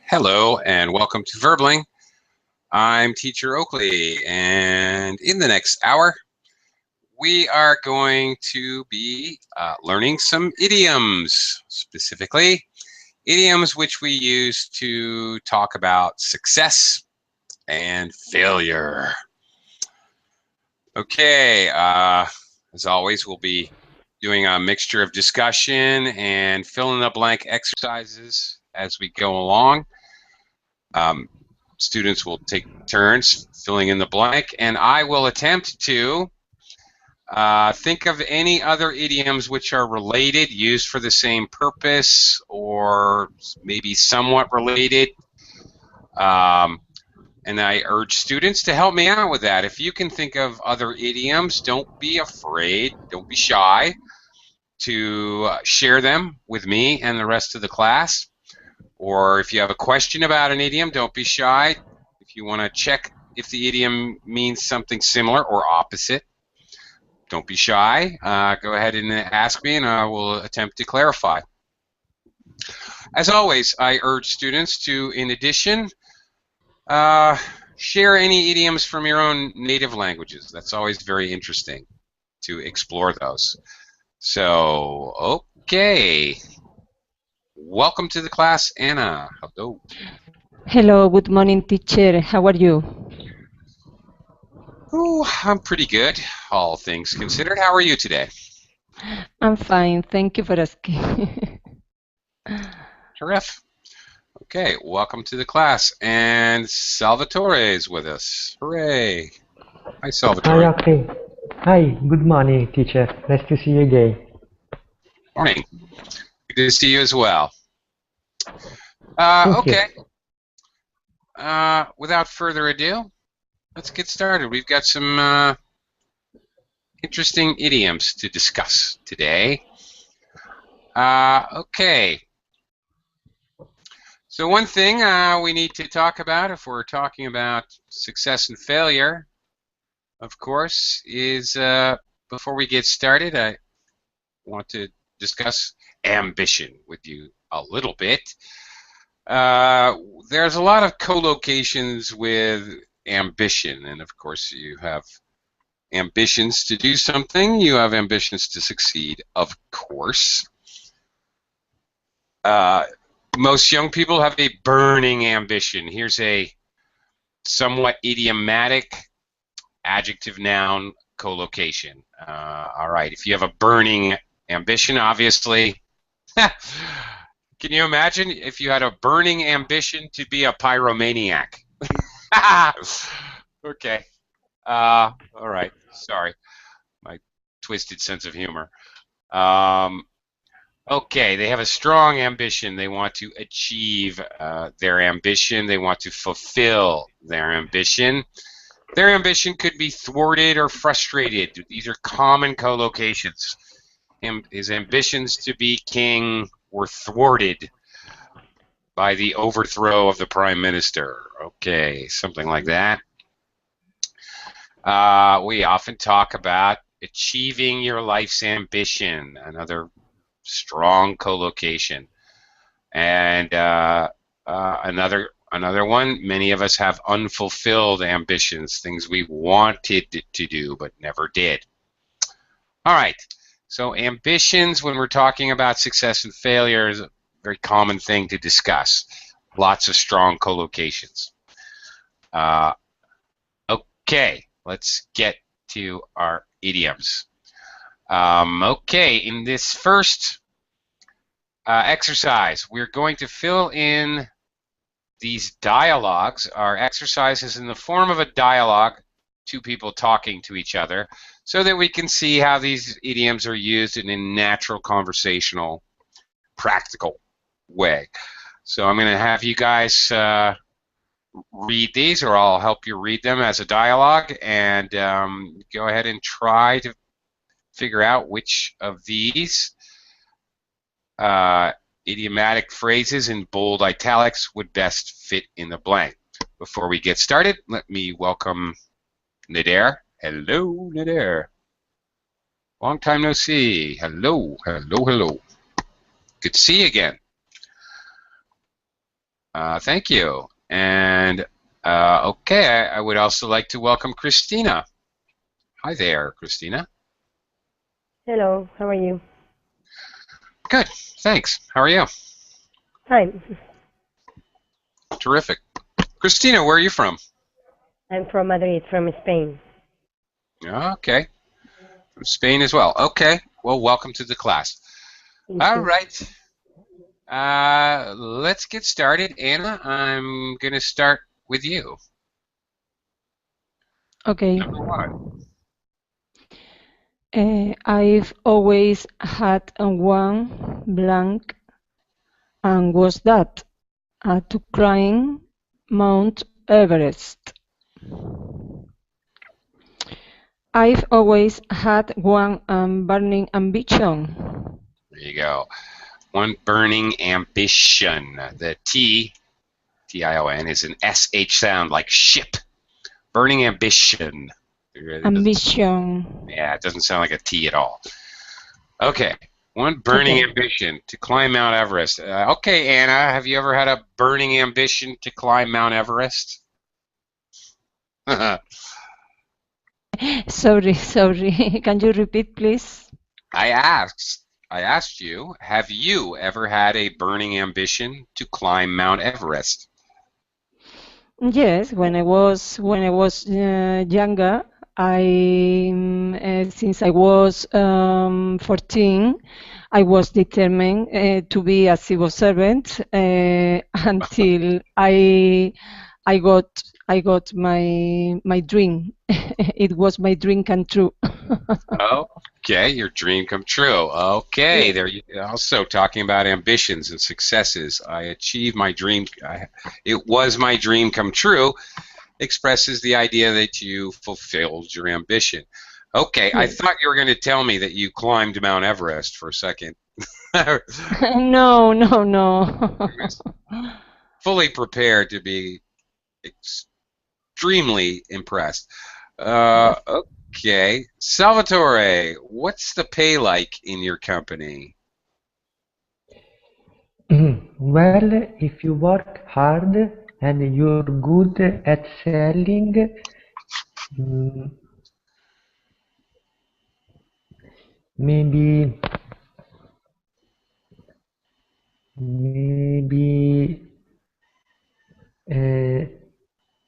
Hello and welcome to Verbling. I'm Teacher Oakley, and in the next hour we are going to be learning some idioms, specifically idioms which we use to talk about success and failure. Okay, as always, we'll be doing a mixture of discussion and fill-in-the-blank exercises as we go along. Students will take turns filling in the blank, and I will attempt to think of any other idioms which are related, used for the same purpose, or maybe somewhat related. And I urge students to help me out with that. If you can think of other idioms, don't be afraid, don't be shy to share them with me and the rest of the class. Or if you have a question about an idiom, don't be shy. If you want to check if the idiom means something similar or opposite, don't be shy. Go ahead and ask me, and I will attempt to clarify. As always, I urge students to, in addition, share any idioms from your own native languages. That's always very interesting to explore those. So, okay. Welcome to the class, Anna. Hello. Hello, good morning, teacher. How are you? Oh, I'm pretty good, all things considered. How are you today? I'm fine. Thank you for asking. Terrific. Okay, welcome to the class. And Salvatore is with us. Hooray. Hi, Salvatore. Hi, okay. Hi, good morning, teacher. Nice to see you again. Morning. Good to see you as well. Thank okay. you. Without further ado, let's get started. We've got some interesting idioms to discuss today. Okay. So one thing we need to talk about if we're talking about success and failure, of course, is before we get started, I want to discuss ambition with you a little bit. There's a lot of co-locations with ambition, and of course you have ambitions to do something, you have ambitions to succeed, of course. Most young people have a burning ambition. Here's a somewhat idiomatic adjective noun co-location. All right, if you have a burning ambition, obviously, can you imagine if you had a burning ambition to be a pyromaniac? Okay. All right. Sorry. My twisted sense of humor. Okay, they have a strong ambition. They want to achieve their ambition. They want to fulfill their ambition. Their ambition could be thwarted or frustrated. These are common co-locations. His ambitions to be king were thwarted by the overthrow of the prime minister. Okay, something like that. We often talk about achieving your life's ambition, another strong co-location. And another one, many of us have unfulfilled ambitions, things we wanted to do but never did. All right. So ambitions, when we're talking about success and failure, is a very common thing to discuss. Lots of strong co-locations. Okay, let's get to our idioms. Okay, in this first exercise, we're going to fill in these dialogues. Our exercise is in the form of a dialogue, two people talking to each other, so that we can see how these idioms are used in a natural, conversational, practical way. So I'm going to have you guys read these, or I'll help you read them as a dialogue, and go ahead and try to figure out which of these idiomatic phrases in bold italics would best fit in the blank. Before we get started, let me welcome Nader. Hello, Nader. Long time no see. Hello, hello, hello. Good to see you again. Thank you. And okay, I would also like to welcome Christina. Hi there, Christina. Hello, how are you? Good, thanks. How are you? Fine. Terrific. Christina, where are you from? I'm from Madrid, from Spain. Okay, from Spain as well. Okay, well, welcome to the class. Thank All you. right, let's get started. Anna, I'm going to start with you. Okay. Number one. I've always had one blank, and was that to climb Mount Everest. I've always had one burning ambition. There you go. One burning ambition. The T-I-O-N, is an SH sound like ship. Burning ambition. Ambition. Yeah, it doesn't sound like a T at all. Okay, one burning ambition to climb Mount Everest. Okay, Anna, have you ever had a burning ambition to climb Mount Everest? Sorry. Can you repeat, please? I asked you, have you ever had a burning ambition to climb Mount Everest? Yes, when I was younger, since I was 14, I was determined to be a civil servant until I got my dream. It was my dream come true. Okay, your dream come true. Okay, there you also talking about ambitions and successes. I achieved my dream. It was my dream come true. Expresses the idea that you fulfilled your ambition. Okay, I thought you were going to tell me that you climbed Mount Everest for a second. No. Fully prepared to be extremely impressed. Okay, Salvatore, what's the pay like in your company? Well, if you work hard and you're good at selling, mm, maybe uh,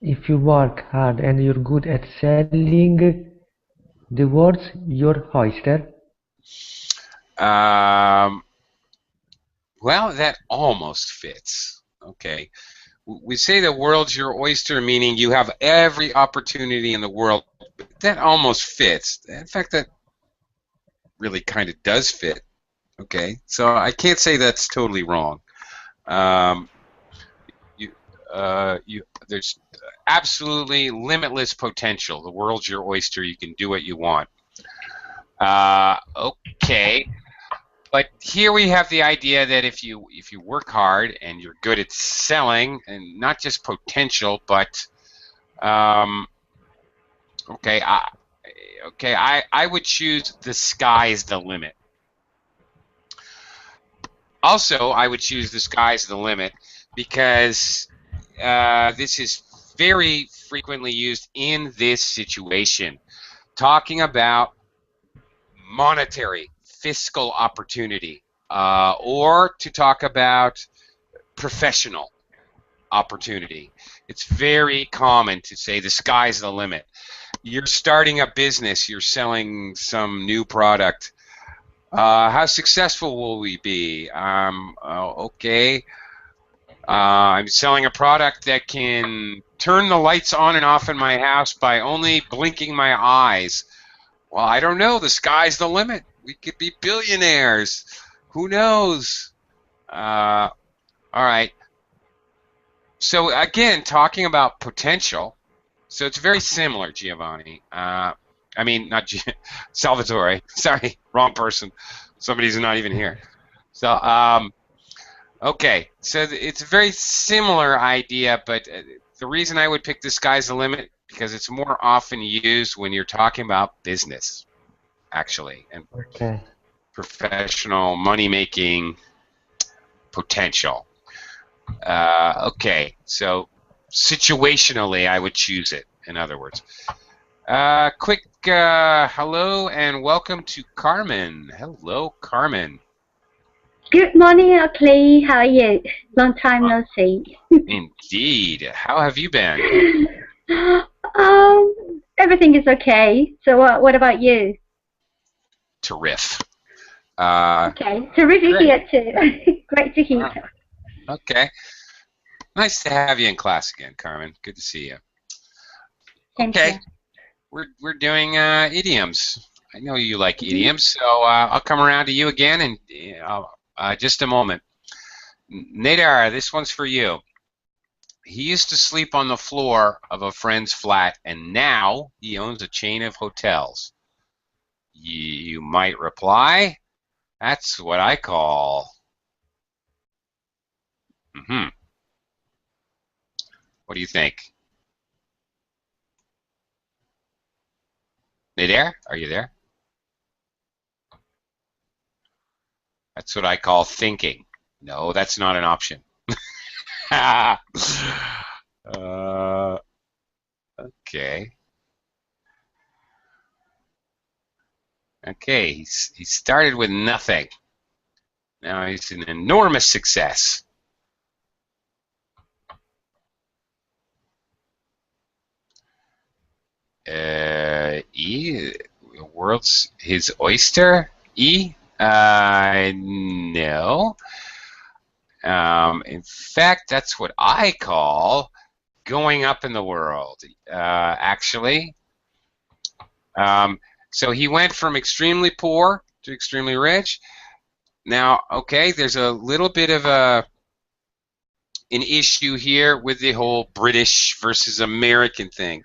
if you work hard and you're good at selling the words, you're oyster. Well, that almost fits. Okay. We say the world's your oyster, meaning you have every opportunity in the world. But that almost fits. In fact, that really kind of does fit. Okay. So I can't say that's totally wrong. There's absolutely limitless potential. The world's your oyster. You can do what you want. Okay. But here we have the idea that if you work hard and you're good at selling, and not just potential, but okay, I would choose the sky's the limit. Also, I would choose the sky's the limit because this is very frequently used in this situation, talking about monetary, fiscal opportunity, or to talk about professional opportunity. It's very common to say the sky's the limit. You're starting a business, you're selling some new product. How successful will we be? Okay. I'm selling a product that can turn the lights on and off in my house by only blinking my eyes. Well, I don't know. The sky's the limit. We could be billionaires. Who knows? All right. So again, talking about potential. So it's very similar, Giovanni. I mean, not Salvatore. Sorry, wrong person. Somebody's not even here. So, okay. So it's a very similar idea, but the reason I would pick the sky's the limit because it's more often used when you're talking about business, actually, and professional money-making potential. Okay, so situationally, I would choose it, in other words. Quick hello and welcome to Carmen. Hello, Carmen. Good morning, Oakley. How are you? Long time no see. Indeed. How have you been? Everything is okay. So what about you? Terrific. Okay, terrific Great. here too. Great to hear. Okay. Nice to have you in class again, Carmen. Good to see you. Thank Okay. you. We're doing idioms. I know you like idioms, so I'll come around to you again in just a moment. Nadar, this one's for you. He used to sleep on the floor of a friend's flat, and now he owns a chain of hotels. You might reply, that's what I call. What do you think? Nadar, are you there? That's what I call thinking. No, that's not an option. Okay. Okay, he started with nothing. Now he's an enormous success. His oyster? No. In fact, that's what I call going up in the world, actually. So he went from extremely poor to extremely rich. Now, okay, there's a little bit of an issue here with the whole British versus American thing.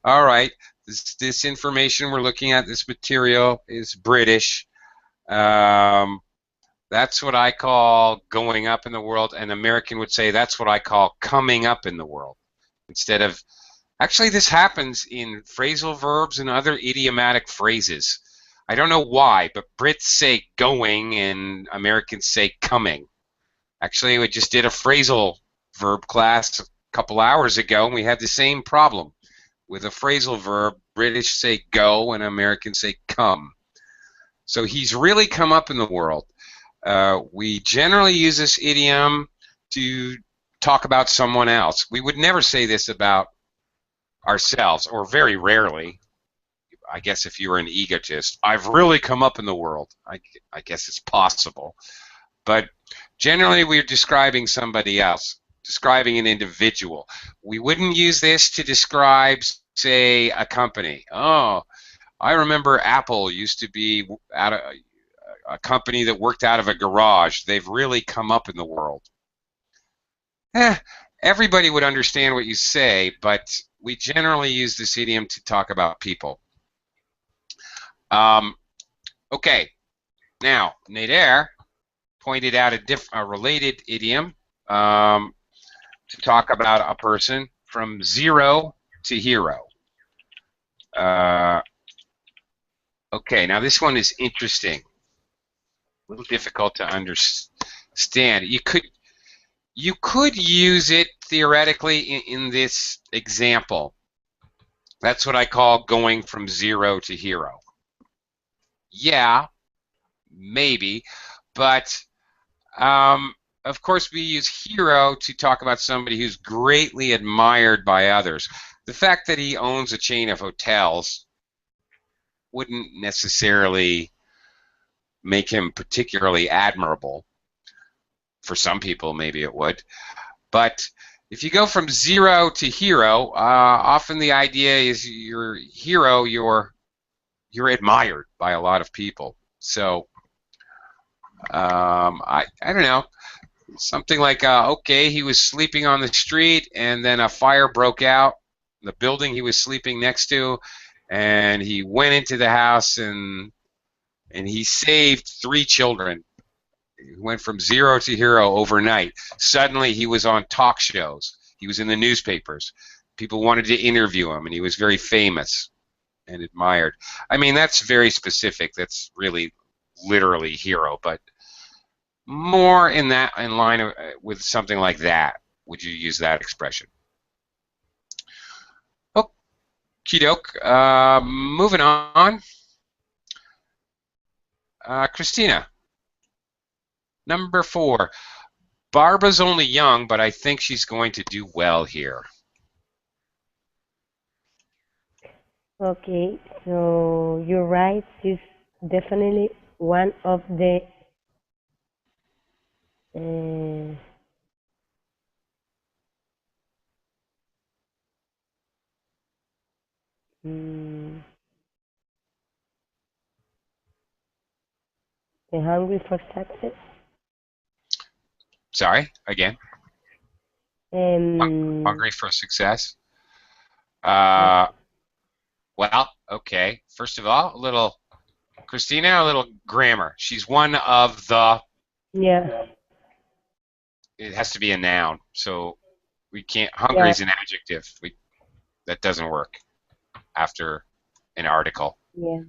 All right, this information we're looking at, this material is British. That's what I call going up in the world, and American would say that's what I call coming up in the world. Instead of, actually this happens in phrasal verbs and other idiomatic phrases. I don't know why, but Brits say going and Americans say coming. Actually, we just did a phrasal verb class a couple hours ago, and we had the same problem. With a phrasal verb, British say go and Americans say come. So he's really come up in the world. We generally use this idiom to talk about someone else. We would never say this about ourselves, or very rarely. I guess if you were an egotist, I've really come up in the world. I guess it's possible. But generally we're describing somebody else, describing an individual. We wouldn't use this to describe, say, a company. Oh, I remember Apple used to be a company that worked out of a garage. They've really come up in the world. Everybody would understand what you say, but we generally use this idiom to talk about people. Okay, now Nader pointed out a related idiom to talk about a person from zero to hero. Okay, now this one is interesting. A little difficult to understand. You could use it theoretically in this example. That's what I call going from zero to hero. Yeah, maybe, but of course we use hero to talk about somebody who's greatly admired by others. The fact that he owns a chain of hotels wouldn't necessarily make him particularly admirable. For some people, maybe it would. But if you go from zero to hero, often the idea is you're hero, you're admired by a lot of people. So I don't know, something like okay, he was sleeping on the street and then a fire broke out in the building he was sleeping next to, and he went into the house and he saved 3 children. He went from zero to hero overnight. Suddenly he was on talk shows. He was in the newspapers. People wanted to interview him, and he was very famous and admired. I mean, that's very specific. That's really literally hero, but more in line with something like that. Would you use that expression? Okie doke. Moving on. Christina, number 4. Barbara's only young, but I think she's going to do well here. Okay, so you're right. She's definitely one of the uh, mm, the hungry for success. Sorry, again. Um, Hungry for success. yeah. Well, okay. First of all, Christina, a little grammar. She's one of the. Yeah. It has to be a noun, so we can't. Hungry is an adjective. That doesn't work after an article. Yeah.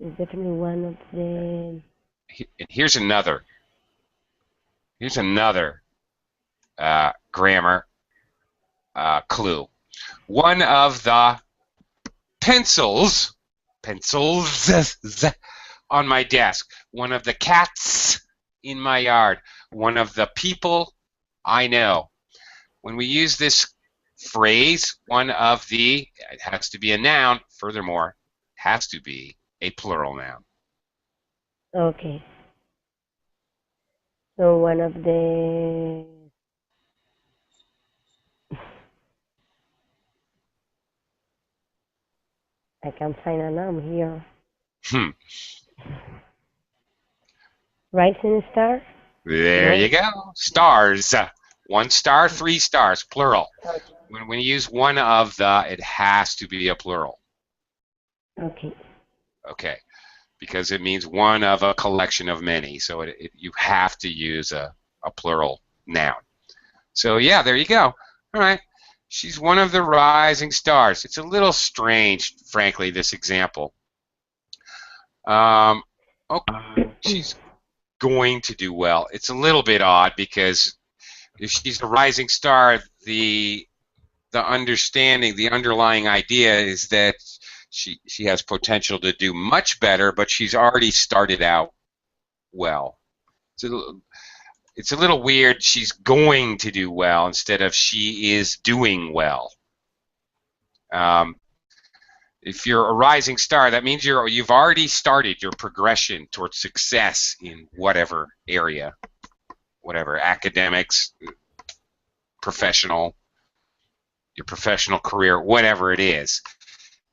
It's definitely one of the. Here's another. Grammar clue. One of the pencils on my desk. One of the cats in my yard. One of the people I know. When we use this phrase, one of the, it has to be a noun. Furthermore, it has to be a plural noun. Okay. So one of the. I can't find a noun here. Rising star? There you go. Stars. 1 star, 3 stars, plural. Okay. When you use one of the, it has to be a plural. Okay. Okay. Because it means one of a collection of many. So you have to use a plural noun. So yeah, there you go. All right. She's one of the rising stars. It's a little strange, frankly, this example. Okay. She's going to do well. It's a little bit odd because if she's a rising star, the understanding, the underlying idea is that she has potential to do much better, but she's already started out well. It's a little weird. She's going to do well instead of she is doing well. If you're a rising star, that means you've already started your progression towards success in whatever area, whatever academics, your professional career, whatever it is.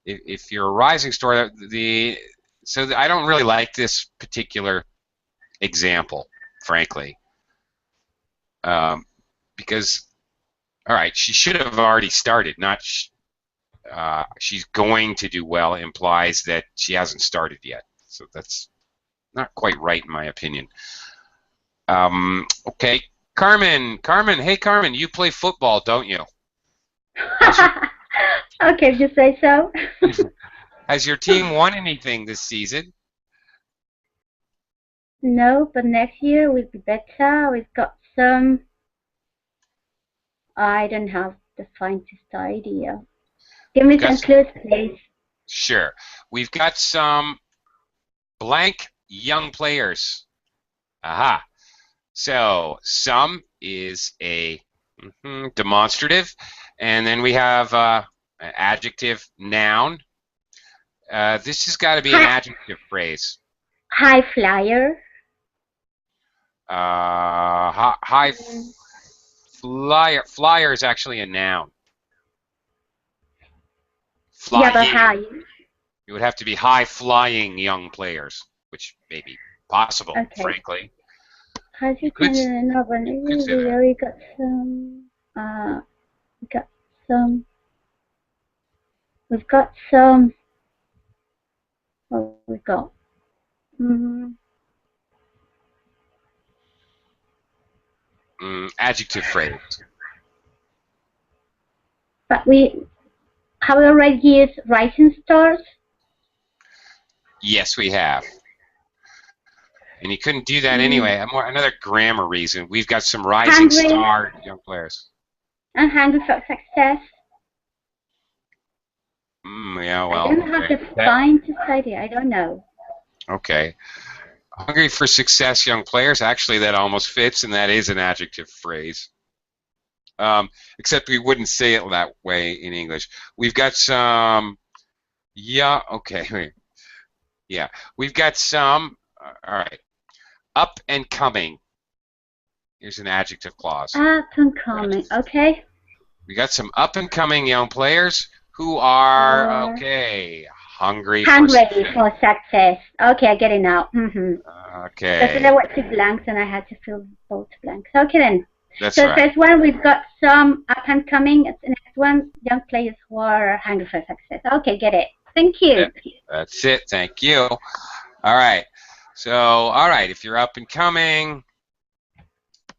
If you're a rising star, I don't really like this particular example, frankly, because, all right, she should have already started, not she's going to do well implies that she hasn't started yet. So that's not quite right in my opinion. Okay, Carmen, hey Carmen, you play football, don't you? Okay, if you say so. Has your team won anything this season? No, but next year will be better. We've got some. I don't have the faintest idea. Give me some clues, please. Sure. We've got some blank young players. Aha. So some is a demonstrative, and then we have an adjective, noun. This has got to be an adjective phrase. High flyer. High flyer. Flyer is actually a noun. Flying. Yeah, but high. It would have to be high-flying young players, which may be possible, frankly. Has you could we got some. We've got some. What we got? Adjective phrase. But we have we already used rising stars? Yes, we have. And you couldn't do that anyway. Another grammar reason. We've got some rising Hungry. star young players. I'm hungry for success. Yeah, well, I don't know how to find to study. I don't know. Okay. Hungry for success, young players. Actually, that almost fits, and that is an adjective phrase. Except we wouldn't say it that way in English. We've got some. Yeah. Okay. Wait. Yeah. We've got some. All right. Up and coming. Here's an adjective clause. Up and coming. Okay. We got some up and coming young players who are hungry for success. Okay, I get it now. Okay. So there were 2 blanks and I had to fill both blanks. Okay then. That's so right. first one we've got some up and coming. The next one, young players who are hungry for success. Okay, get it. Thank you. That's it. Thank you. All right. So, all right, if you're up and coming,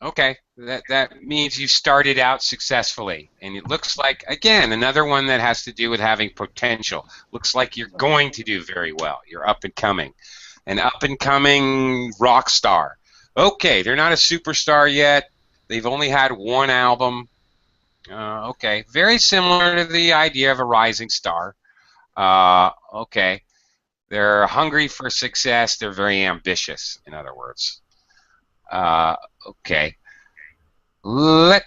okay, that means you started out successfully. And it looks like, again, another one that has to do with having potential. Looks like you're going to do very well. You're up and coming. An up and coming rock star. Okay, they're not a superstar yet. They've only had one album. Okay, very similar to the idea of a rising star. Okay. They're hungry for success. They're very ambitious, in other words. Okay. Let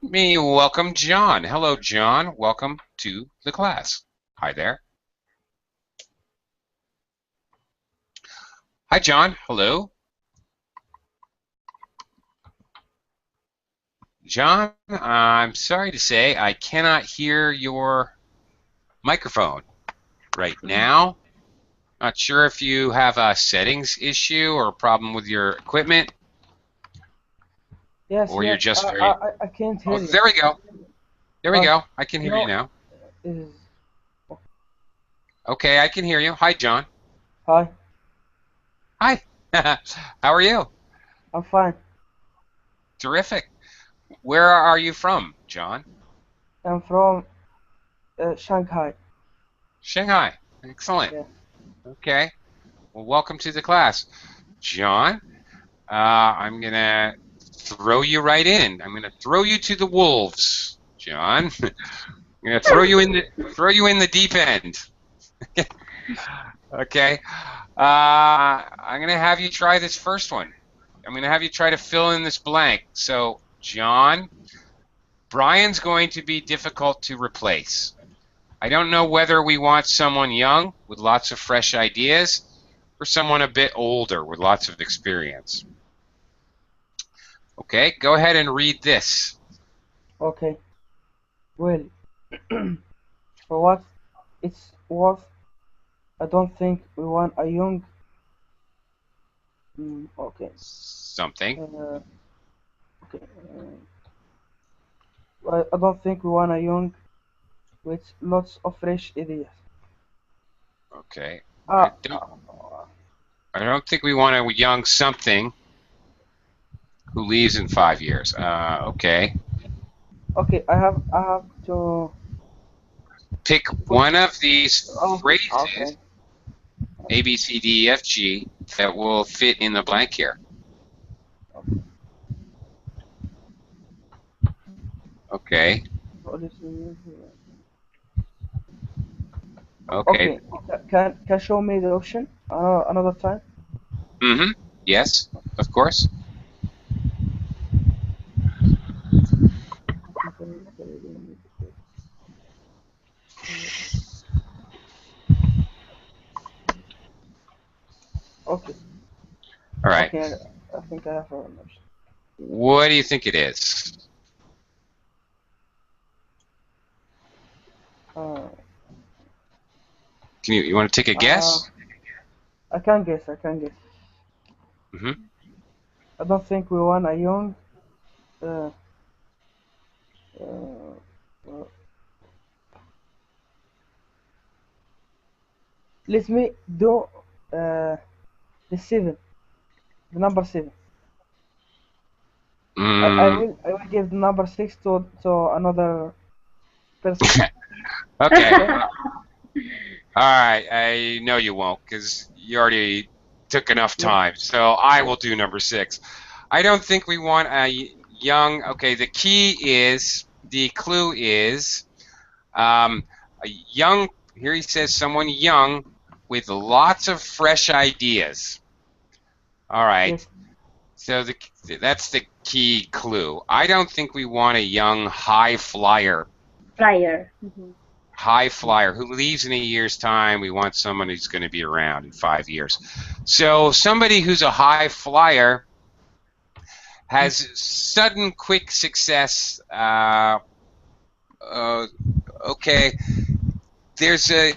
me welcome John. Hello, John. Welcome to the class. Hi there. Hi, John. Hello. John, I'm sorry to say I cannot hear your microphone right now. Not sure if you have a settings issue or a problem with your equipment. Yes, or yes. you're just very... I can't hear you. There we go. There we go. I can hear you now. Okay, I can hear you. Hi, John. Hi. Hi. How are you? I'm fine. Terrific. Where are you from, John? I'm from Shanghai. Shanghai. Excellent. Yeah. Okay. Well, welcome to the class. John, I'm going to throw you right in. I'm going to throw you to the wolves, John. I'm going to throw you in the deep end. Okay. I'm going to have you try this first one. I'm going to have you try to fill in this blank. So, John, Brian's going to be difficult to replace. I don't know whether we want someone young with lots of fresh ideas or someone a bit older with lots of experience. Okay, go ahead and read this. Okay. Well, for what it's worth, I don't think we want a young... okay. Something. Okay. I don't think we want a young with lots of fresh ideas. Okay. I don't think we want a young something who leaves in 5 years. Okay. Okay, I have to pick one of these phrases, okay. A, B, C, D, E, F, G, that will fit in the blank here. Okay. Okay. Can show me the option another time? Mm-hmm. Yes, of course. Okay. All right. Okay, I think I have an option. What do you think it is? You want to take a guess? I can guess. Mm-hmm. I don't think we want a young. Let me do the 7, the number 7. I will give the number 6 to another person. Okay. All right. I know you won't, because you already took enough Yeah. time. So I will do number 6. I don't think we want a young. Okay, the clue is a young. Here he says someone young with lots of fresh ideas. All right. Yes. So that's the key clue. I don't think we want a young high flyer. Flyer. High flyer who leaves in a year's time. We want someone who's going to be around in 5 years. So somebody who's a high flyer has sudden, quick success. Okay, there's a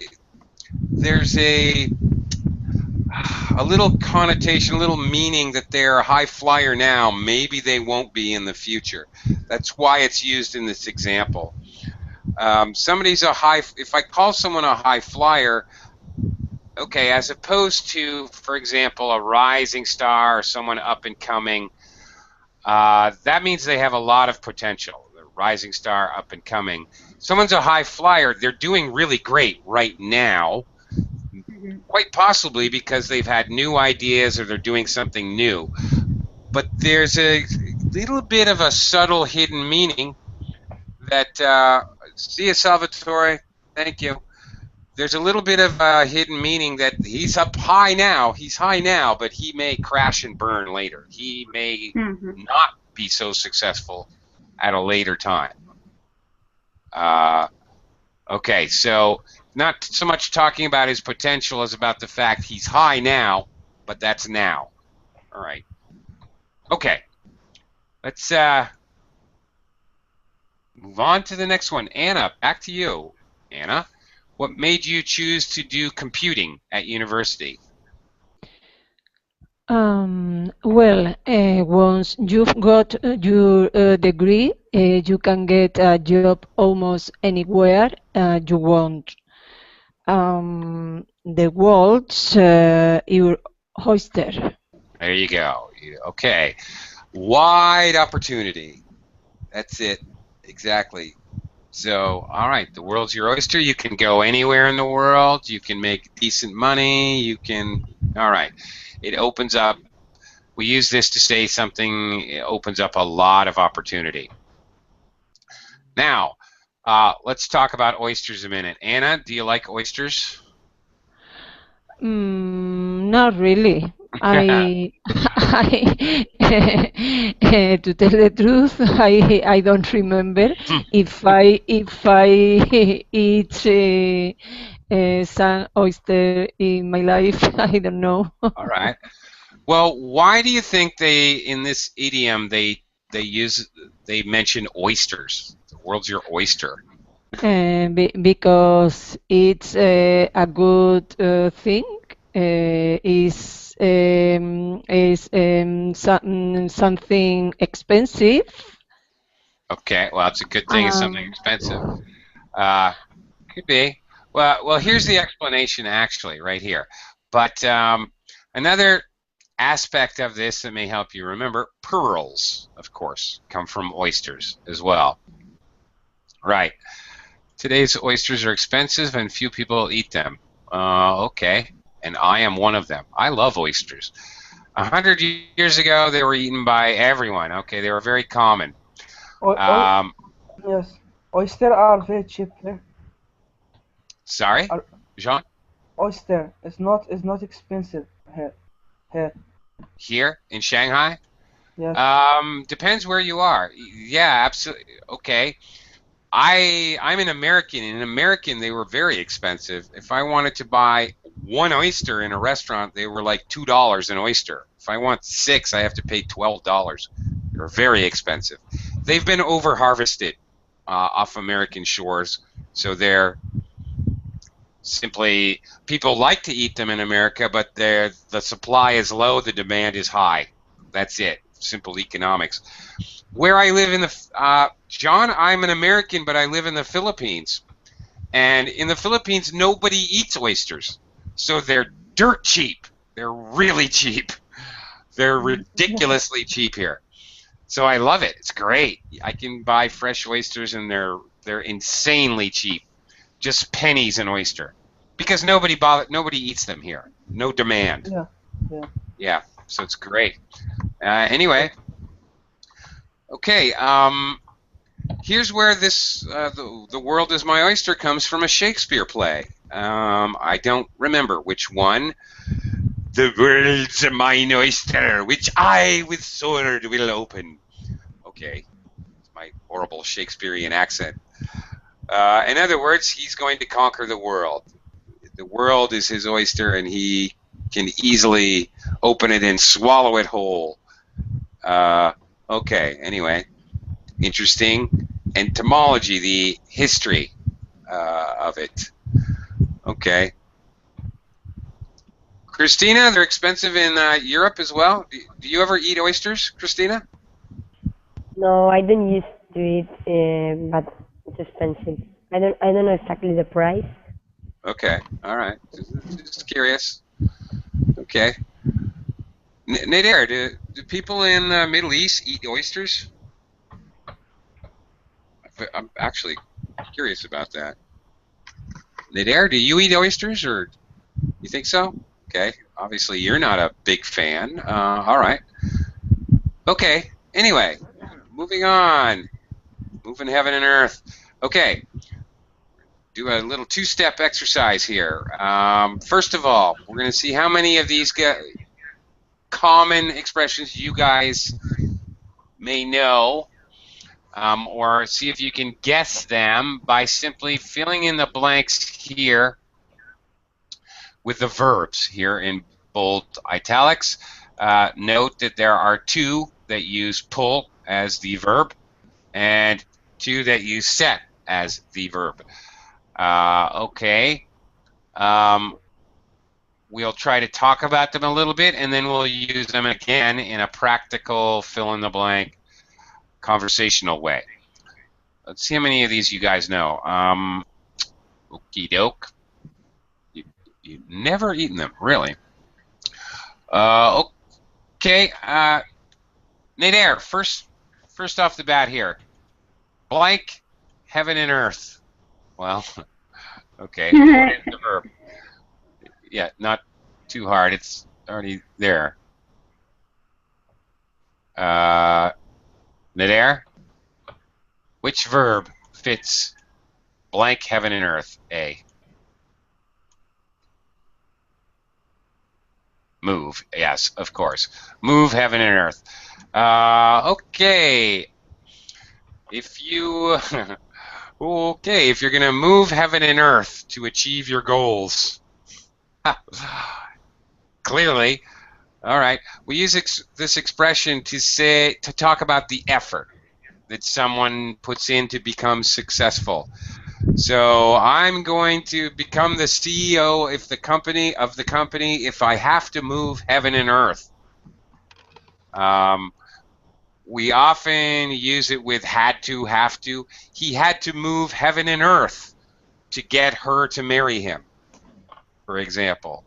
little connotation, a little meaning that they're a high flyer now. Maybe they won't be in the future. That's why it's used in this example. Somebody's a high. If I call someone a high flyer, okay, as opposed to, for example, a rising star or someone up and coming, that means they have a lot of potential. The rising star, up and coming. Someone's a high flyer. They're doing really great right now. Quite possibly because they've had new ideas or they're doing something new. But there's a little bit of a subtle hidden meaning that, see you, Salvatore, thank you. There's a little bit of a hidden meaning that he's up high now, but he may crash and burn later. He may not be so successful at a later time. Okay, so not so much talking about his potential as about the fact he's high now, but that's now. All right. Okay. Let's move on to the next one. Anna, back to you. Anna, what made you choose to do computing at university? Well, once you've got your degree, you can get a job almost anywhere you want. The world's your oyster. There you go. Okay. Wide opportunity. That's it. Exactly. So, all right, the world's your oyster. You can go anywhere in the world. You can make decent money. You can, all right. It opens up, we use this to say something, it opens up a lot of opportunity. Now, let's talk about oysters a minute. Anna, do you like oysters? Not really. To tell the truth, I don't remember if I eat some oyster in my life. I don't know. All right. Well, why do you think in this idiom they mention oysters? The world's your oyster. Because it's a good thing. Is something expensive? Okay, well, it's a good thing. It's something expensive. Could be. Well, here's the explanation, actually, right here. But another aspect of this that may help you remember: pearls, of course, come from oysters as well. Right. Today's oysters are expensive, and few people eat them. Okay. And I am one of them. I love oysters. 100 years ago, they were eaten by everyone. Okay, they were very common. Yes, oyster are very cheap here. Sorry, Jean? Oyster is not expensive here. Here in Shanghai? Yes. Depends where you are. Yeah, absolutely. Okay. I'm an American. In American, they were very expensive. If I wanted to buy one oyster in a restaurant, they were like $2 an oyster. If I want 6, I have to pay $12. They're very expensive. They've been over-harvested off American shores, so they're simply, people like to eat them in America, but the supply is low, the demand is high. That's it. Simple economics. Where I live in the John, I'm an American, but I live in the Philippines, and in the Philippines, nobody eats oysters, so they're dirt cheap. They're really cheap. They're ridiculously cheap here. So I love it. It's great. I can buy fresh oysters, and they're insanely cheap, just pennies an oyster, because nobody eats them here. No demand. Yeah. Yeah. Yeah, so it's great. Anyway, okay. Here's where this the world is my oyster comes from a Shakespeare play. I don't remember which one. The world's mine oyster, which I with sword will open. Okay, it's my horrible Shakespearean accent. In other words, he's going to conquer the world. The world is his oyster, and he can easily open it and swallow it whole. Okay, anyway, interesting. Entomology, the history of it. Okay. Christina, they're expensive in Europe as well. Do you ever eat oysters, Christina? No, I don't used to it, but it's expensive. I don't know exactly the price. Okay, all right. Just curious. Okay. Nader, do people in the Middle East eat oysters? I'm actually curious about that. Nader, do you eat oysters, or you think so? Okay, obviously you're not a big fan. All right. Okay, anyway, moving on. Moving heaven and earth. Okay, do a little two-step exercise here. First of all, we're going to see how many of these common expressions you guys may know, or see if you can guess them by simply filling in the blanks here with the verbs here in bold italics. Note that there are two that use pull as the verb and two that use set as the verb. Okay. We'll try to talk about them a little bit, and then we'll use them again in a practical, fill-in-the-blank, conversational way. Let's see how many of these you guys know. Okie doke. You've never eaten them, really. Okay. Nader, first off the bat here. Blank, heaven and earth. Well, okay. What is the verb? Yeah, not too hard. It's already there. Nader, which verb fits blank, heaven and earth? A. Move. Yes, of course. Move heaven and earth. Okay. If you okay, if you're gonna move heaven and earth to achieve your goals, clearly, all right. We use this expression to talk about the effort that someone puts in to become successful. So I'm going to become the CEO of the company if I have to move heaven and earth. We often use it with had to, have to. He had to move heaven and earth to get her to marry him, for example.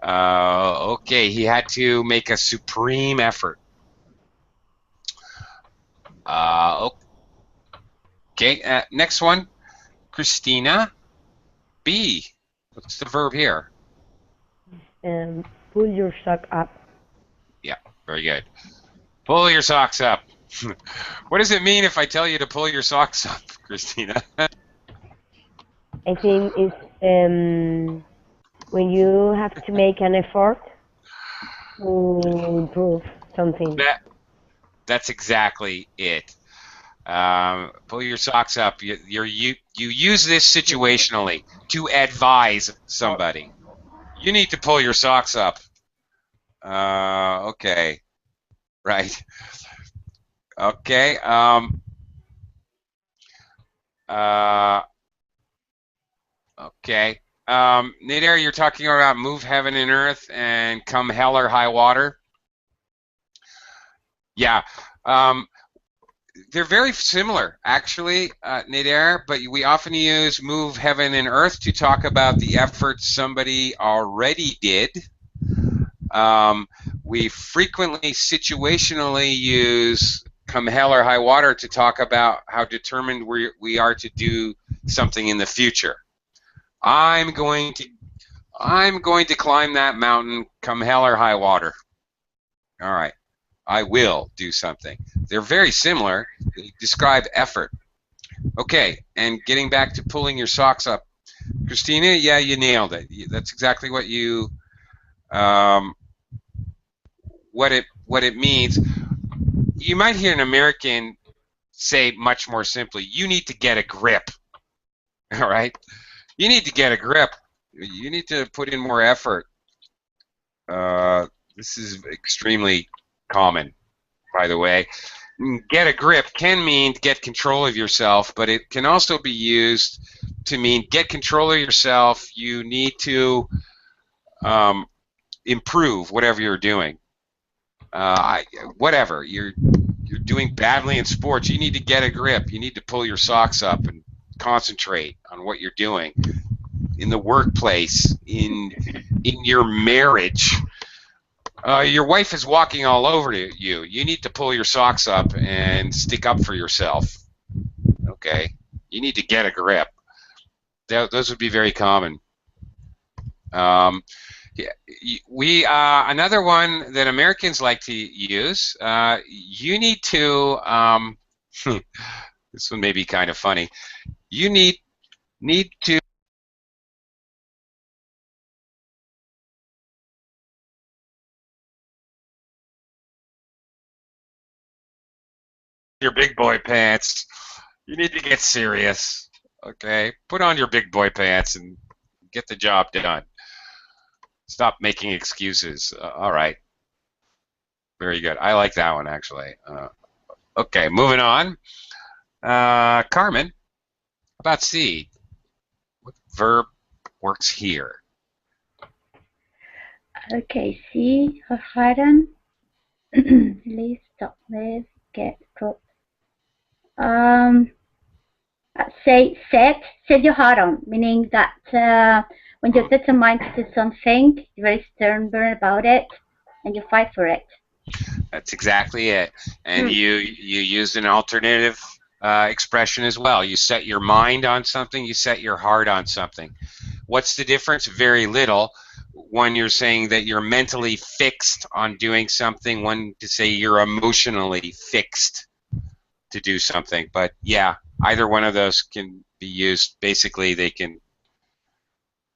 Okay, he had to make a supreme effort. Okay, next one. Christina, be. What's the verb here? Pull your sock up. Yeah, very good. Pull your socks up. What does it mean if I tell you to pull your socks up, Christina? I think it's when you have to make an effort to improve something. That's exactly it. Pull your socks up. You use this situationally to advise somebody. You need to pull your socks up. Okay. Right. Okay. Okay. Nader, you're talking about move heaven and earth and come hell or high water. Yeah. They're very similar, actually, Nader, but we often use move heaven and earth to talk about the efforts somebody already did. We frequently situationally use come hell or high water to talk about how determined we are to do something in the future. I'm going I'm going to climb that mountain come hell or high water. All right. I will do something. They're very similar. They describe effort. Okay, and getting back to pulling your socks up. Christina, yeah, you nailed it. That's exactly what you what it means. You might hear an American say much more simply, you need to get a grip. All right? You need to get a grip. You need to put in more effort. This is extremely common, by the way. Get a grip can mean get control of yourself, but it can also be used to mean get control of yourself. You need to improve whatever you're doing. Whatever you're doing badly in sports, you need to get a grip. You need to pull your socks up and concentrate on what you're doing in the workplace, in your marriage. Your wife is walking all over you. You need to pull your socks up and stick up for yourself. Okay? You need to get a grip. Those would be very common. Another one that Americans like to use. You need to. This one may be kind of funny. You need to. Your big boy pants. You need to get serious. Okay? Put on your big boy pants and get the job done. Stop making excuses. All right. Very good. I like that one, actually. Okay, moving on. Carmen, how about C? What verb works here? Okay, C, herharen. Please stop this. Get close. Say set your heart on, meaning that when you're determined to do something, you're very stern about it, and you fight for it. That's exactly it. And you used an alternative expression as well. You set your mind on something, you set your heart on something. What's the difference? Very little. One, you're saying that you're mentally fixed on doing something. One, to say you're emotionally fixed to do something. But yeah, either one of those can be used. Basically, they can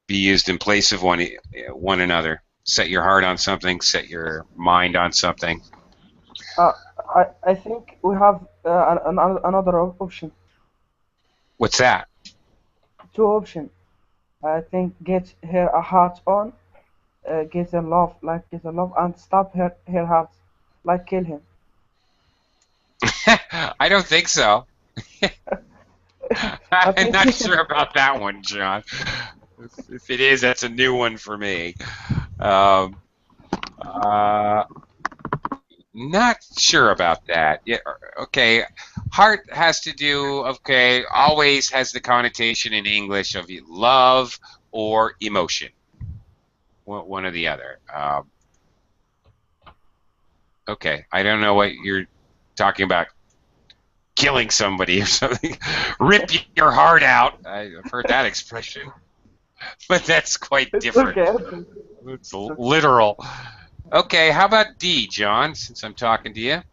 be used in place of one another. Set your heart on something, set your mind on something. I think we have another option. What's that? Two options. I think get her a heart on, get a love, and stop her heart, like kill him. I don't think so. I'm not sure about that one, John. If it is, that's a new one for me. Not sure about that. Yeah, okay. Heart has to do, okay, always has the connotation in English of love or emotion. One or the other. Okay, I don't know what you're talking about. Killing somebody or something. Rip your heart out. I've heard that expression. But that's quite different. Okay. It's literal. Okay, how about D, John, since I'm talking to you?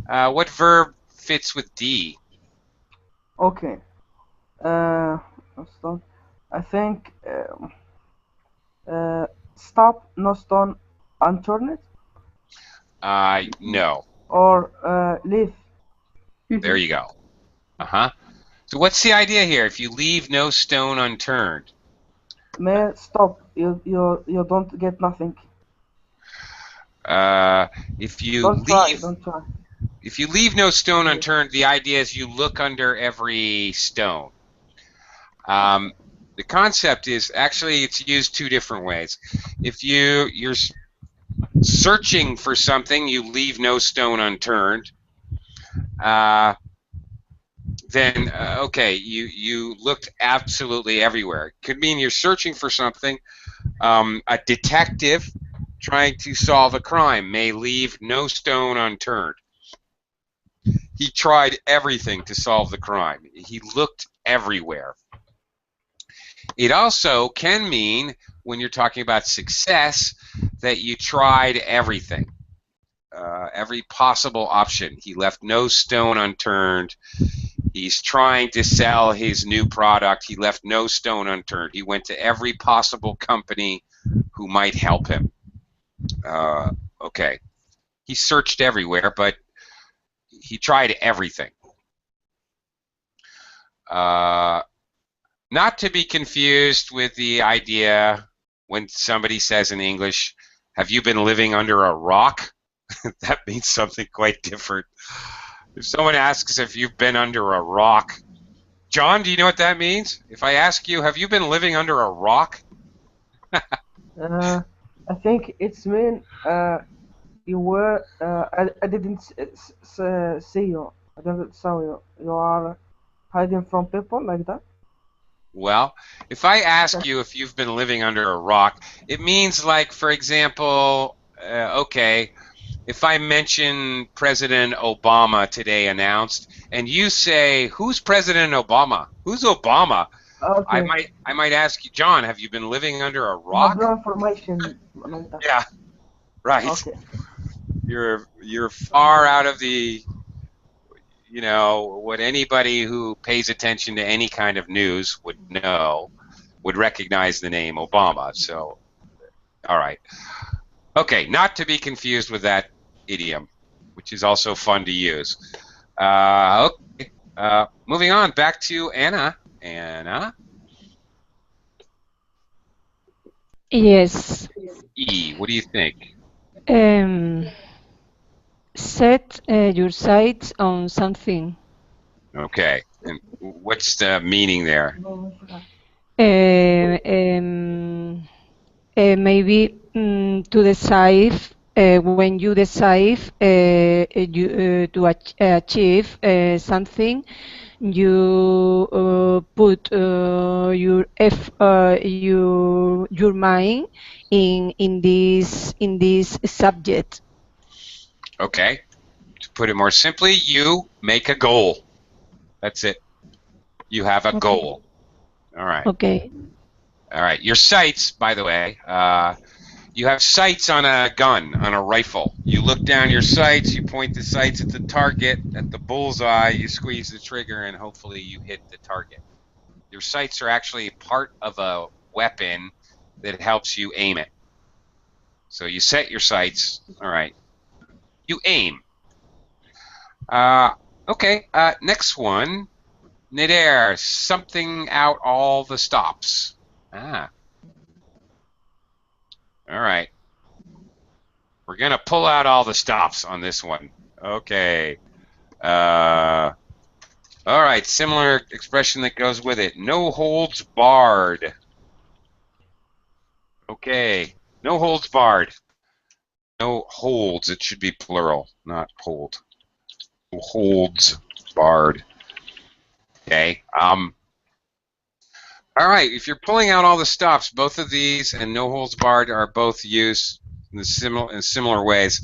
What verb fits with D? Okay. I think stop, no stone, unturned. No. Or leave. There you go. So what's the idea here? If you leave no stone unturned. May stop. You don't get nothing. If you Don't try. If you leave no stone unturned, the idea is you look under every stone. The concept is actually it's used two different ways. If you're searching for something, you leave no stone unturned. Then okay, you looked absolutely everywhere. It could mean you're searching for something. A detective trying to solve a crime may leave no stone unturned. He tried everything to solve the crime. He looked everywhere. It also can mean when you're talking about success that you tried everything, every possible option. He left no stone unturned. He's trying to sell his new product. He left no stone unturned. He went to every possible company who might help him. Okay. He searched everywhere, but he tried everything. Not to be confused with the idea when somebody says in English, have you been living under a rock? That means something quite different. If someone asks if you've been under a rock, John, do you know what that means? If I ask you, have you been living under a rock? I think it's mean you were. I didn't see you. I didn't saw you. You are hiding from people like that. Well, if I ask you if you've been living under a rock, it means like, for example, okay, if I mention President Obama today announced, and you say, who's President Obama? Who's Obama? Okay. I might ask you, John, have you been living under a I have rock? no information like that. Yeah, right. Okay. You're far out of the, you know, what anybody who pays attention to any kind of news would know, would recognize the name Obama. So, all right. Okay, not to be confused with that idiom, which is also fun to use. Okay, moving on, back to Anna. Anna? Yes. E, what do you think? Set your sights on something. Okay, and what's the meaning there? Maybe to decide when you decide to achieve something, you put your mind in this subject. Okay, to put it more simply, you make a goal. That's it. You have a goal. All right. Okay. All right. Your sights, by the way, you have sights on a gun, on a rifle. You look down your sights, you point the sights at the target, at the bullseye, you squeeze the trigger, and hopefully you hit the target. Your sights are actually part of a weapon that helps you aim it. So you set your sights. All right. You aim. Okay. Next one. Midair, something out all the stops. Ah. All right. We're going to pull out all the stops on this one. Okay. All right. Similar expression that goes with it. No holds barred. Okay. No holds barred. No holds. It should be plural, not hold. No holds barred. Okay. All right. If you're pulling out all the stops, both of these and no holds barred are both used in similar ways.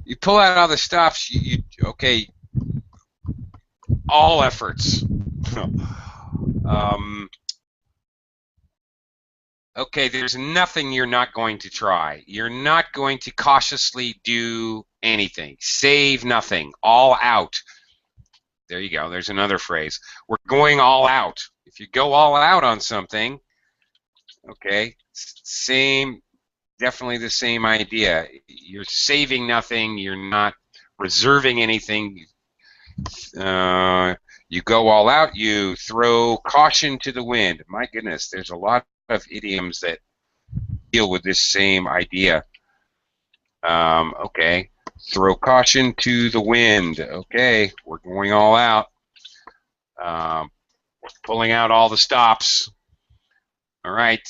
You pull out all the stops. Okay. All efforts. Okay. There's nothing you're not going to try. You're not going to cautiously do anything. Save nothing. All out. There you go. There's another phrase. We're going all out. If you go all out on something, okay, definitely the same idea. You're saving nothing. You're not reserving anything. You go all out. You throw caution to the wind. My goodness, there's a lot of idioms that deal with this same idea. Okay. Throw caution to the wind. Okay, we're going all out. We're pulling out all the stops. All right.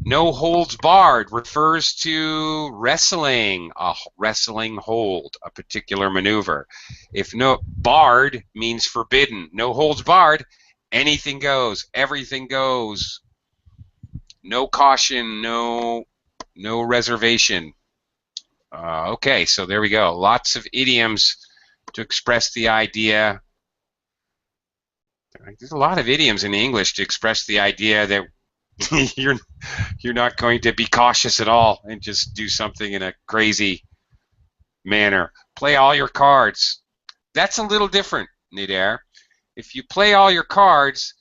No holds barred refers to wrestling, a wrestling hold, a particular maneuver. If no barred means forbidden. No holds barred, anything goes, everything goes. No caution, no reservation. Okay, so there we go. Lots of idioms to express the idea. There's a lot of idioms in English to express the idea that you're you're not going to be cautious at all and just do something in a crazy manner. Play all your cards. That's a little different, Nidair. If you play all your cards,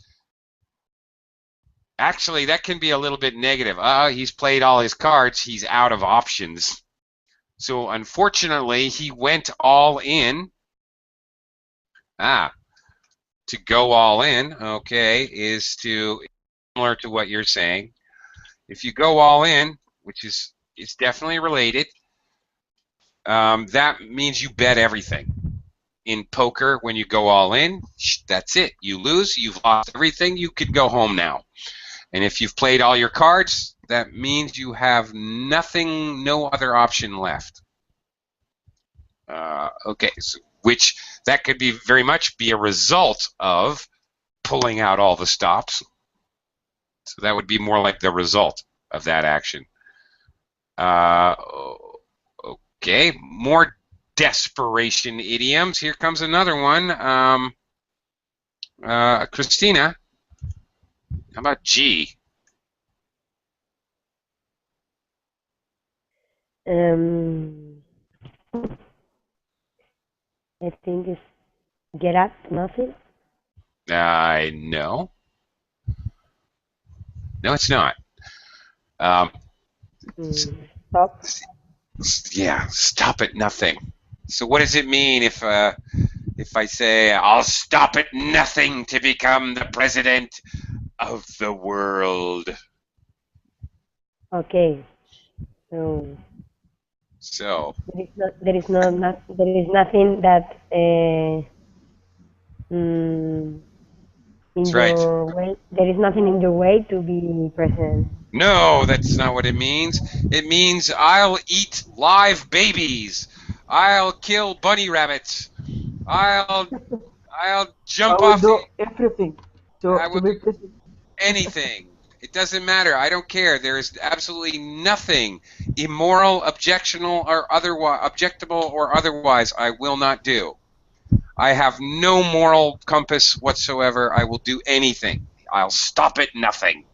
actually that can be a little bit negative. He's played all his cards, he's out of options. So unfortunately, he went all in. To go all in, okay, is to similar to what you're saying. If you go all in, which is definitely related, that means you bet everything. In poker, when you go all in, that's it. You lose, you've lost everything, you could go home now. And if you've played all your cards, that means you have nothing, no other option left. Okay, so which that could be very much be a result of pulling out all the stops. So that would be more like the result of that action. Okay, more desperation idioms. Here comes another one. Christina, how about G? I think it's get up, nothing. No. No, it's not. Stop. Yeah, stop at nothing. So what does it mean if I say I'll stop at nothing to become the president of the world? Okay. So there is nothing that in that's right. your way. There is nothing in your way to be president. No, that's not what it means. It means I'll eat live babies. I'll kill bunny rabbits. I'll jump I will off do everything I to will be do president. anything. It doesn't matter. I don't care. There is absolutely nothing immoral, objectionable, or otherwise I will not do. I have no moral compass whatsoever. I will do anything. I'll stop at nothing.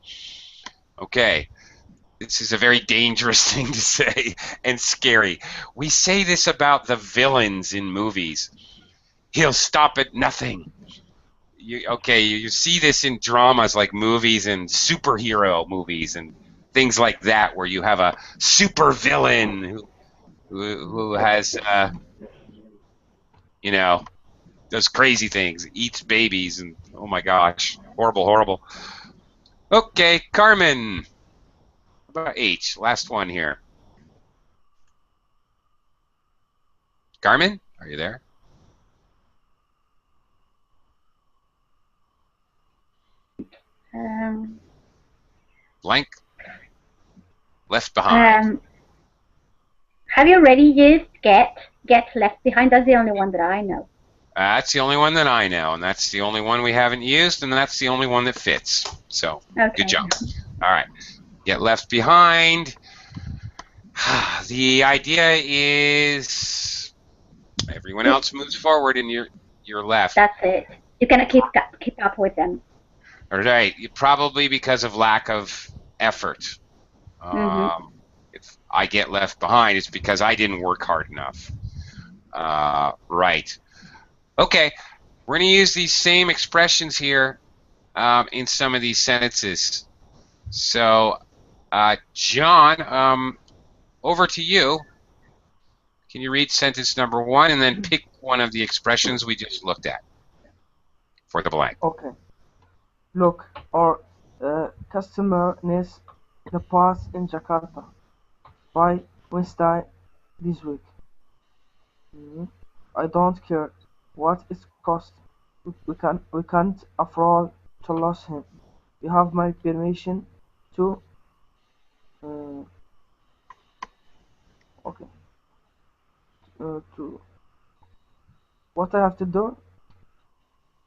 Okay. This is a very dangerous thing to say and scary. We say this about the villains in movies. He'll stop at nothing. You see this in dramas like movies and superhero movies and things like that, where you have a super villain who has does crazy things, eats babies, and oh my gosh, horrible. Okay, Carmen. How about H? Last one here. Carmen, are you there? Blank. Left behind. Have you already used get left behind? That's the only one that I know. That's the only one that I know, and that's the only one we haven't used, and that's the only one that fits. So, okay. Good job. All right. Get left behind. The idea is everyone else moves forward and you're left. That's it. You're going to keep up with them. All right. Probably because of lack of effort. If I get left behind, it's because I didn't work hard enough. Right. Okay. We're going to use these same expressions here in some of these sentences. So, John, over to you. Can you read sentence number 1 and then pick one of the expressions we just looked at for the blank? Okay. Look, our customer needs the parts in Jakarta by Wednesday this week. I don't care what it costs. We can't afford to lose him. You have my permission to. Okay. To what I have to do?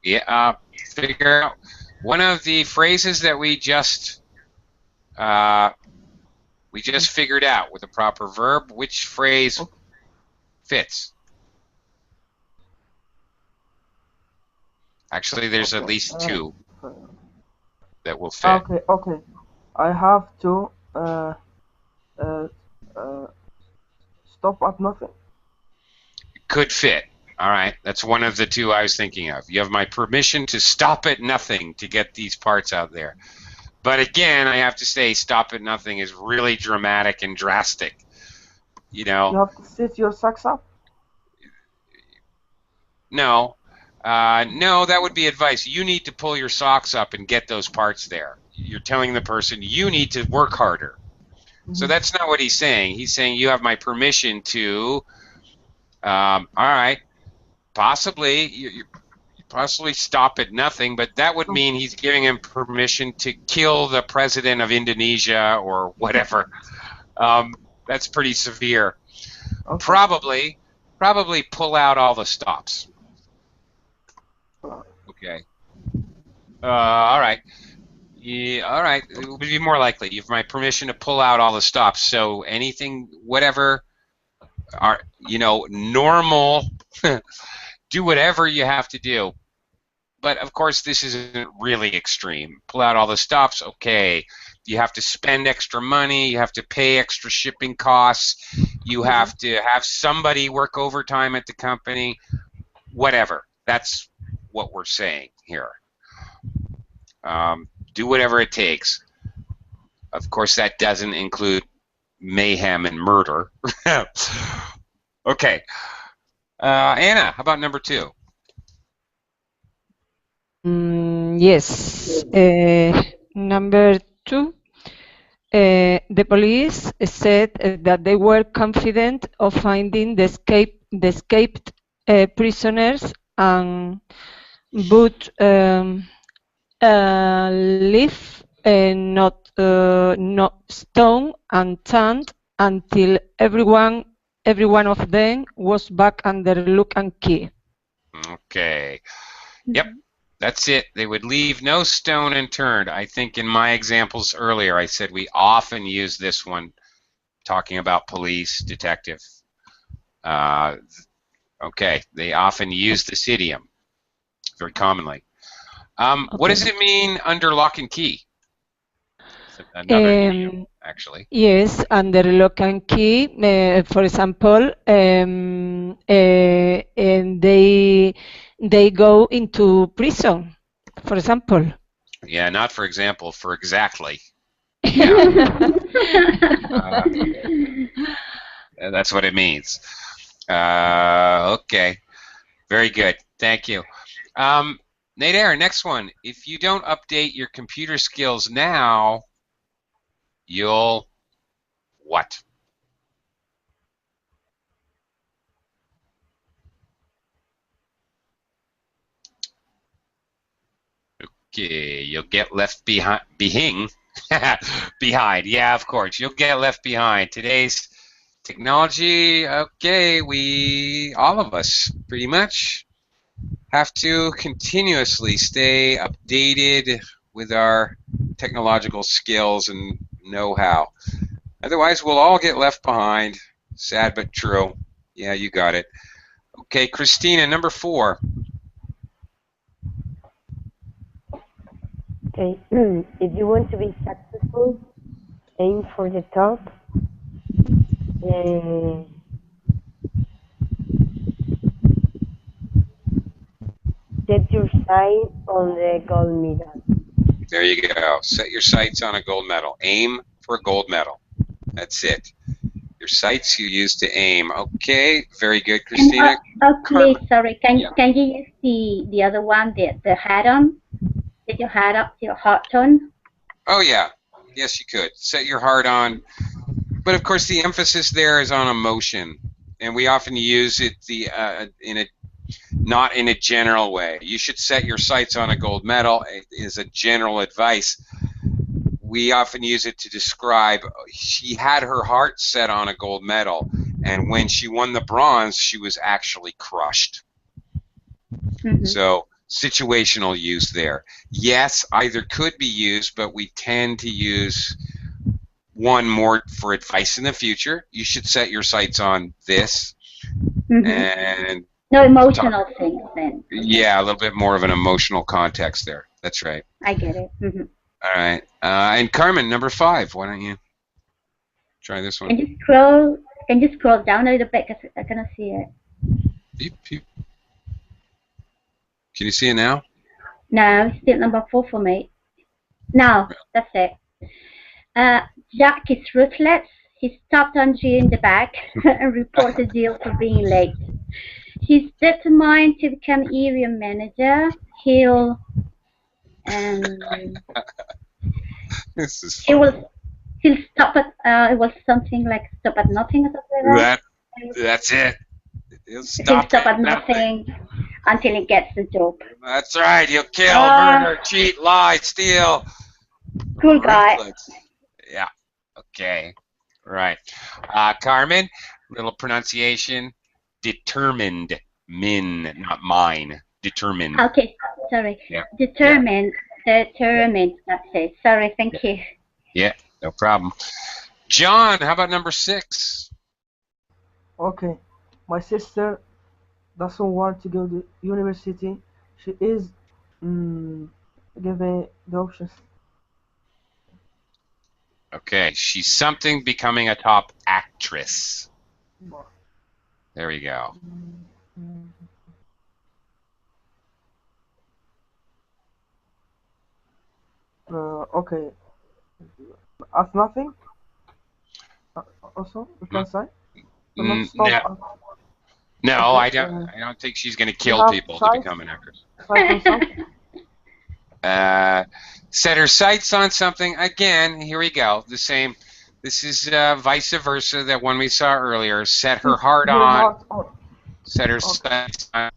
Yeah. Figure out one of the phrases that we just figured out with a proper verb. Which phrase fits? Actually, there's at least 2 that will fit. Okay. I have to uh, uh, stop at nothing. Could fit. All right, that's one of the two I was thinking of. You have my permission to stop at nothing to get these parts out there. But again, I have to say, stop at nothing is really dramatic and drastic. You You know, have to sit your socks up. no, no, that would be advice. You need to pull your socks up and get those parts there. You're telling the person you need to work harder. So that's not what he's saying. He's saying you have my permission to. All right, possibly you possibly stop at nothing, but that would mean he's giving him permission to kill the president of Indonesia or whatever. That's pretty severe. Okay. Probably pull out all the stops. Okay. All right. Yeah, all right. It would be more likely. You have my permission to pull out all the stops. So anything, whatever, are normal. Do whatever you have to do. But of course, this isn't really extreme. Pull out all the stops. Okay. You have to spend extra money. You have to pay extra shipping costs. You have to have somebody work overtime at the company. Whatever. That's what we're saying here. Do whatever it takes. Of course, that doesn't include mayhem and murder. Okay. Anna, how about number 2? Yes. Number 2. The police said that they were confident of finding the escaped prisoners and would leave not stone unturned until every one of them was back under lock and key. Okay. Yep. That's it. They would leave no stone unturned. I think in my examples earlier, I said we often use this one talking about police, detective. Okay. They often use this idiom very commonly. What does it mean under lock and key? Another idiom, actually. Yes, under lock and key, for example, and they go into prison, for example. Yeah, not for example, for exactly. Yeah. That's what it means. Okay. Very good. Thank you. Nader, next one. If you don't update your computer skills now, you'll what? Okay, you'll get left behind. Behind. Yeah, of course. You'll get left behind. Today's technology, okay, all of us, pretty much have to continuously stay updated with our technological skills and know-how. Otherwise, we'll all get left behind. Sad but true. Yeah, you got it. Okay, Christina, number 4. Okay, if you want to be successful, aim for the top. Set your sight on the gold medal. There you go. Set your sights on a gold medal. Aim for a gold medal. That's it. Your sights you use to aim. Okay, very good, Christina. Please, sorry. Can you use the other one, the hat on? Set your heart on. Oh yeah, yes you could. Set your heart on. But of course, the emphasis there is on emotion, and we often use it not in a general way. You should set your sights on a gold medal is a general advice. We often use it to describe she had her heart set on a gold medal, and when she won the bronze, she was actually crushed. So situational use there. Yes, either could be used, but we tend to use one more for advice in the future. You should set your sights on this. And no emotional things then. Yeah, a little bit more of an emotional context there. That's right. I get it. All right. And Carmen, number 5. Why don't you try this one? Can you scroll down a little bit because I cannot see it. Beep, beep. Can you see it now? No, it's still number 4 for me. No, that's it. Jack is ruthless. He stopped Angie in the back and reported Jill for being late. He's determined to become area manager. He'll This is he fun. will he'll stop at it was something like stop at nothing or something like that. That's it. He'll He'll stop stop at nothing. nothing until he gets the job. That's right. He'll kill, murder, cheat, lie, steal. Cool guy. Ruthless. Yeah. Okay. Right. Carmen, little pronunciation. Determined. Min, not mine. Determined. Okay, sorry. Yeah. Determined. Determined. That's it. Sorry. Thank you. Yeah. No problem. John, how about number 6? Okay. My sister doesn't want to go to university. She is give me the options. Okay. She's something becoming a top actress. There we go. Okay. As nothing. Also, we can say. Mm, Stop No, Okay, I don't think she's going to kill have people to sight? become an actress. aside from something. Set her sights on something. Again, here we go. The same. This is vice versa, that one we saw earlier. Set her heart on. Set her sights on.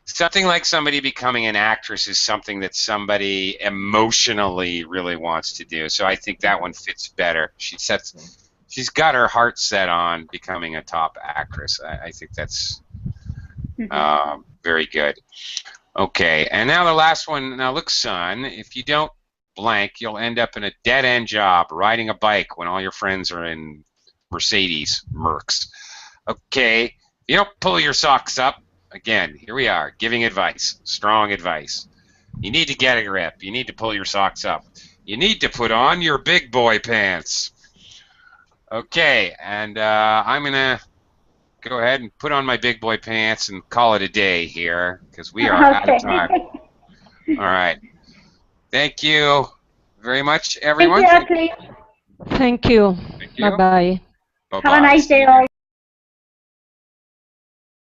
Something like somebody becoming an actress is something that somebody emotionally really wants to do. So I think that one fits better. She's got her heart set on becoming a top actress. I think that's very good. Okay, and now the last one. Now look, son, if you don't blank, you'll end up in a dead-end job riding a bike when all your friends are in Mercedes, Mercs. Okay, you don't pull your socks up. Again, here we are, giving advice, strong advice. You need to get a grip. You need to pull your socks up. You need to put on your big boy pants. Okay, and I'm going to go ahead and put on my big boy pants and call it a day here, because we are out of time. All right. Thank you very much, everyone. Thank you, Ashley. Thank you. Thank you. Bye-bye. Bye-bye. Have a nice day, all.